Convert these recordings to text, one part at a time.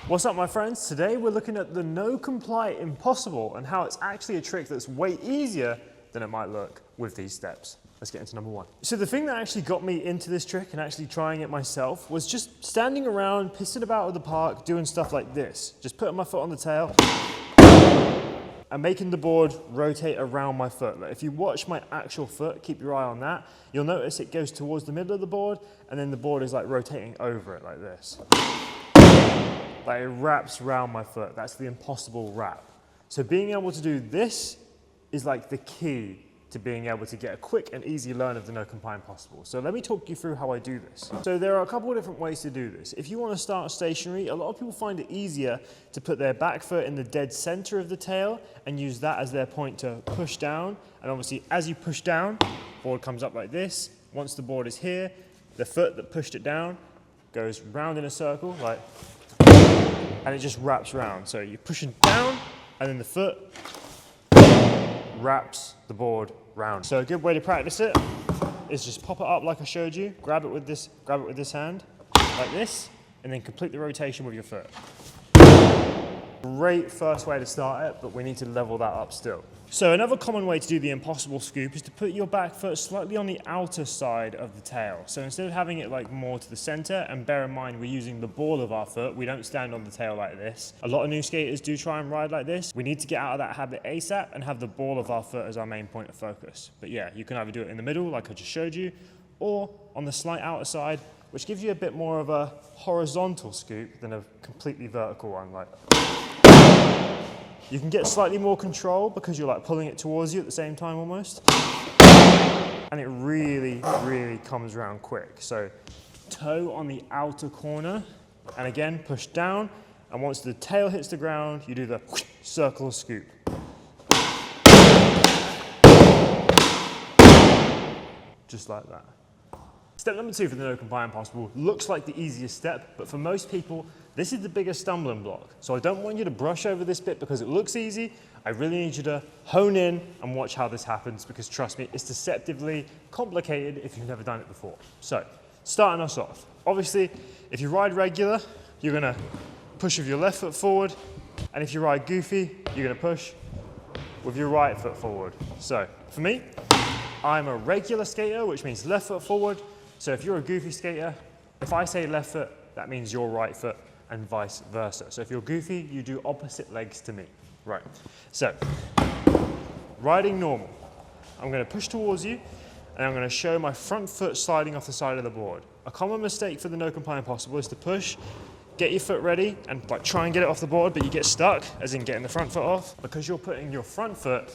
What's up, my friends? Today we're looking at the no comply impossible and how it's actually a trick that's way easier than it might look with these steps. Let's get into number one. So the thing that actually got me into this trick and actually trying it myself was just standing around, pissing about at the park, doing stuff like this. Just putting my foot on the tail and making the board rotate around my foot. Like if you watch my actual foot, keep your eye on that, you'll notice it goes towards the middle of the board and then the board is like rotating over it like this. Like it wraps around my foot. That's the impossible wrap. So being able to do this is like the key to being able to get a quick and easy learn of the no comply impossible. So let me talk you through how I do this. So there are a couple of different ways to do this. If you want to start stationary, a lot of people find it easier to put their back foot in the dead center of the tail and use that as their point to push down. And obviously as you push down, board comes up like this. Once the board is here, the foot that pushed it down goes round in a circle, like, and it just wraps around. So you're pushing down and then the foot wraps the board round. So a good way to practice it is just pop it up like I showed you, grab it with this hand, like this, and then complete the rotation with your foot. Great first way to start it, but we need to level that up still. So another common way to do the impossible scoop is to put your back foot slightly on the outer side of the tail. So instead of having it like more to the center, and bear in mind we're using the ball of our foot, we don't stand on the tail like this. A lot of new skaters do try and ride like this. We need to get out of that habit ASAP and have the ball of our foot as our main point of focus. But yeah, you can either do it in the middle like I just showed you, or on the slight outer side, which gives you a bit more of a horizontal scoop than a completely vertical one. Like, you can get slightly more control because you're like pulling it towards you at the same time almost. And it really, really comes around quick. So toe on the outer corner, and again, push down. And once the tail hits the ground, you do the circle scoop. Just like that. Step number two for the no comply impossible looks like the easiest step, but for most people, this is the biggest stumbling block. So I don't want you to brush over this bit because it looks easy. I really need you to hone in and watch how this happens because trust me, it's deceptively complicated if you've never done it before. So, starting us off. Obviously, if you ride regular, you're gonna push with your left foot forward, and if you ride goofy, you're gonna push with your right foot forward. So, for me, I'm a regular skater, which means left foot forward. So if you're a goofy skater, if I say left foot, that means your right foot and vice versa. So if you're goofy, you do opposite legs to me. Right, so riding normal. I'm gonna push towards you and I'm gonna show my front foot sliding off the side of the board. A common mistake for the no comply impossible is to push, get your foot ready and like try and get it off the board, but you get stuck, as in getting the front foot off, because you're putting your front foot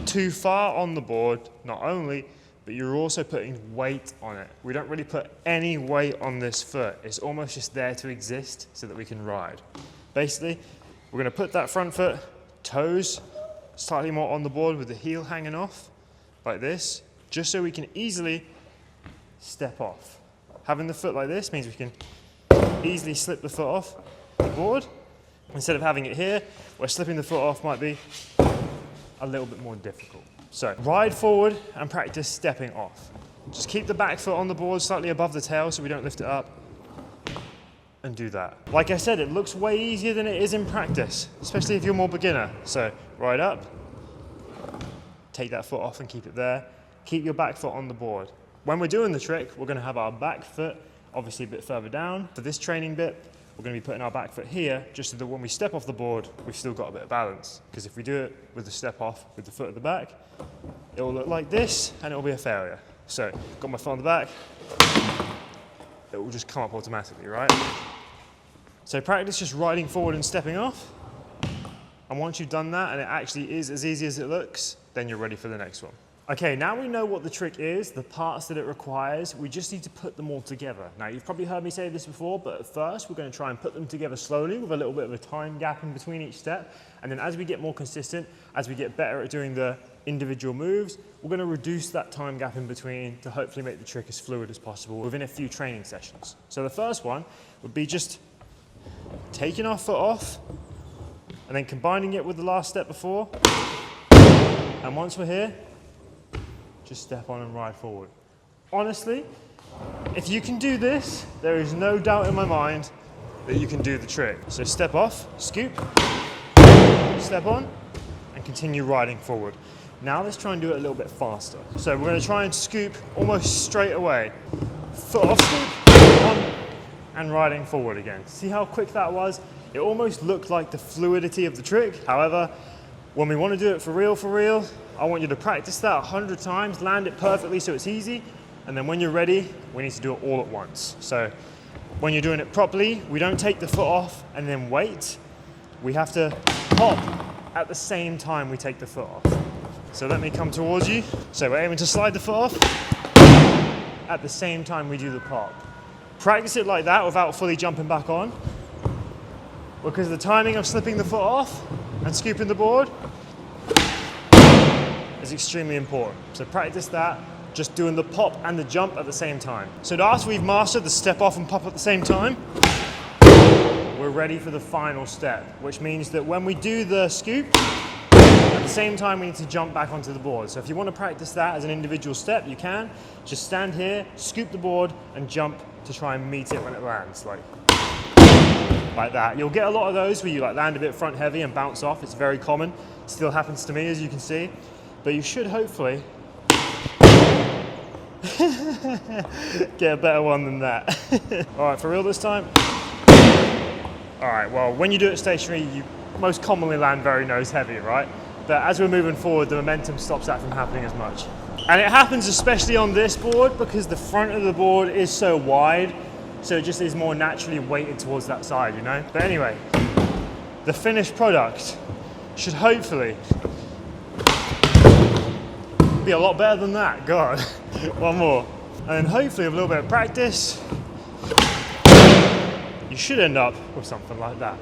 too far on the board, not only, but you're also putting weight on it. We don't really put any weight on this foot. It's almost just there to exist so that we can ride. Basically, we're gonna put that front foot, toes slightly more on the board with the heel hanging off, like this, just so we can easily step off. Having the foot like this means we can easily slip the foot off the board. Instead of having it here, where slipping the foot off might be a little bit more difficult. So ride forward and practice stepping off. Just keep the back foot on the board slightly above the tail so we don't lift it up, and do that. Like I said, it looks way easier than it is in practice, especially if you're more beginner. So ride up, take that foot off and keep it there. Keep your back foot on the board. When we're doing the trick, we're gonna have our back foot obviously a bit further down. For this training bit, we're going to be putting our back foot here, just so that when we step off the board, we've still got a bit of balance. Because if we do it with the step off with the foot at the back, it will look like this, and it will be a failure. So, got my foot on the back, it will just come up automatically, right? So practice just riding forward and stepping off. And once you've done that, and it actually is as easy as it looks, then you're ready for the next one. Okay, now we know what the trick is, the parts that it requires, we just need to put them all together. Now, you've probably heard me say this before, but at first we're going to try and put them together slowly with a little bit of a time gap in between each step. And then as we get more consistent, as we get better at doing the individual moves, we're going to reduce that time gap in between to hopefully make the trick as fluid as possible within a few training sessions. So the first one would be just taking our foot off and then combining it with the last step before. And once we're here, just step on and ride forward. Honestly, if you can do this, there is no doubt in my mind that you can do the trick. So step off, scoop, step on, and continue riding forward. Now let's try and do it a little bit faster. So we're going to try and scoop almost straight away. Foot off, scoop, on, and riding forward again. See how quick that was? It almost looked like the fluidity of the trick. However, when we want to do it for real, I want you to practice that 100 times, land it perfectly so it's easy, and then when you're ready, we need to do it all at once. So when you're doing it properly, we don't take the foot off and then wait. We have to hop at the same time we take the foot off. So let me come towards you. So we're aiming to slide the foot off at the same time we do the pop. Practice it like that without fully jumping back on, because the timing of slipping the foot off and scooping the board is extremely important. So practice that, just doing the pop and the jump at the same time. So after we've mastered the step off and pop at the same time, we're ready for the final step, which means that when we do the scoop, at the same time we need to jump back onto the board. So if you want to practice that as an individual step, you can. Just stand here, scoop the board, and jump to try and meet it when it lands, like that. You'll get a lot of those where you like land a bit front heavy and bounce off. It's very common. It still happens to me, as you can see. But you should hopefully get a better one than that. All right, for real this time? All right, well, when you do it stationary, you most commonly land very nose heavy, right? But as we're moving forward, the momentum stops that from happening as much. And it happens especially on this board because the front of the board is so wide, so it just is more naturally weighted towards that side, you know? But anyway, the finished product should hopefully be a lot better than that. God, one more. And then hopefully with a little bit of practice, you should end up with something like that.